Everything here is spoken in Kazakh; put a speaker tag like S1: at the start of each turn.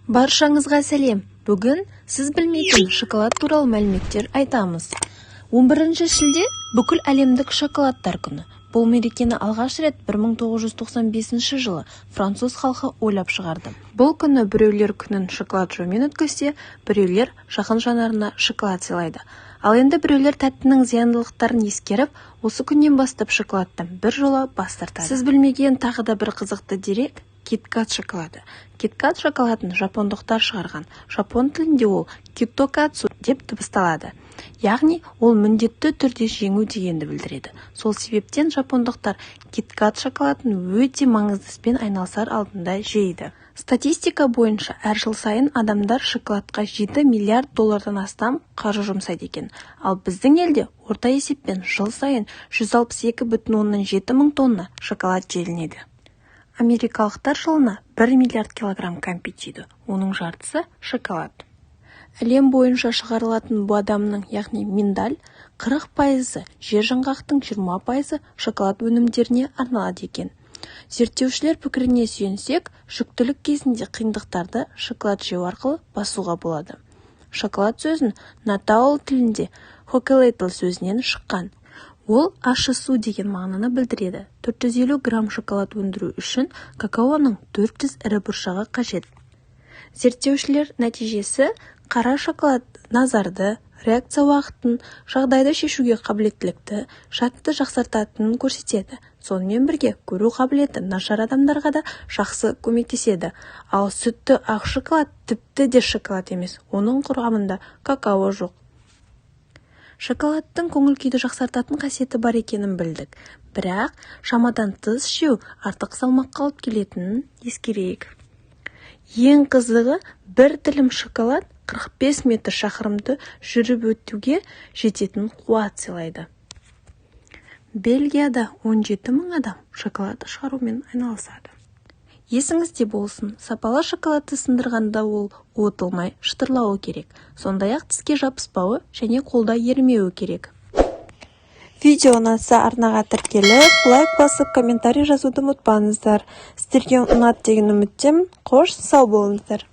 S1: Баршаңызға сәлем. Бүгін сіз білмейтін шоколад туралы мәліметтер айтамыз. 11 шілде бүкіл әлемдік шоколадтар күні. Бұл мерекені алғаш рет 1995 жылы француз халқы ойлап шығарды. Бұл күні біреулер күнін шоколад жеумен өткізсе, біреулер жақын жанарына шоколад сыйлайды. Ал енді біреулер тәттінің зияндылықтарын ескеріп, осы күннен бастап шоколадтан бір жола бас тартады. Сіз білмеген тағы да бір қызықты дерек — KitKat шоколады. KitKat шоколадын жапондықтар шығарған. Жапон тілінде ол китокатсу деп дыбысталады. Яғни ол міндетті түрде жеңу дегенді білдіреді. Сол себептен жапондықтар KitKat шоколадын өте маңызды іспен айналысар алдында жейді. Статистика бойынша әр жыл сайын адамдар шоколадқа 7 миллиард доллардан астам қаржы жұмсайды екен. Ал біздің елде орта есеппен жыл сайын 162,7 мың тонна шоколад желінеді. Америкалықтар жылына 1 миллиард килограмм кәмпит жейді. Оның жартысы шоколад. Әлем бойынша шығарылатын бадамның, яғни миндаль, 40%, жер жаңғақтың 20% шоколад өнімдеріне арналады екен. Зерттеушілер пікіріне сүйенсек, жүктілік кезінде қиындықтарды шоколад жеу арқылы басуға болады. Шоколад сөзін натаул тілінде хокелейтл сөзінен шыққан. Ол ащы су деген мағынаны білдіреді. 450 грамм шоколад өндіру үшін какаоның 400 ірі бұршағы қажет. Зерттеушілер нәтижесі қара шоколад назарды, реакция уақытын, жағдайды шешуге қабілеттілікті, жадты жақсартатынын көрсетеді. Сонымен бірге көру қабілеті нашар адамдарға да жақсы көмектеседі. Ал сүтті ақ шоколад тіпті де шоколад емес, оның құрамында какао жоқ. Шоколадтың көңіл-күйді жақсартатын қасиеті бар екенін білдік. Бірақ шамадан тыс жеу артық салмаққа алып келетінін ескерейік. Ең қызығы, бір тілім шоколад 45 метр шақырымды жүріп өтуге жететін қуат сыйлайды. Бельгияда 17 мың адам шоколад шығарумен айналысады. Есіңізде болсын, сапалы шоколадты сындырғанда ол уытылмай шытырлауы керек. Сондай-ақ тіске жабыспауы және қолда ерімеуі керек. Видео ұнатса арнаға тіркеліп, лайк басып, комментарий жазуды ұмытпаңыздар. Сіздерге ұнат деген үміттемін. Қош, сау болыңыздар.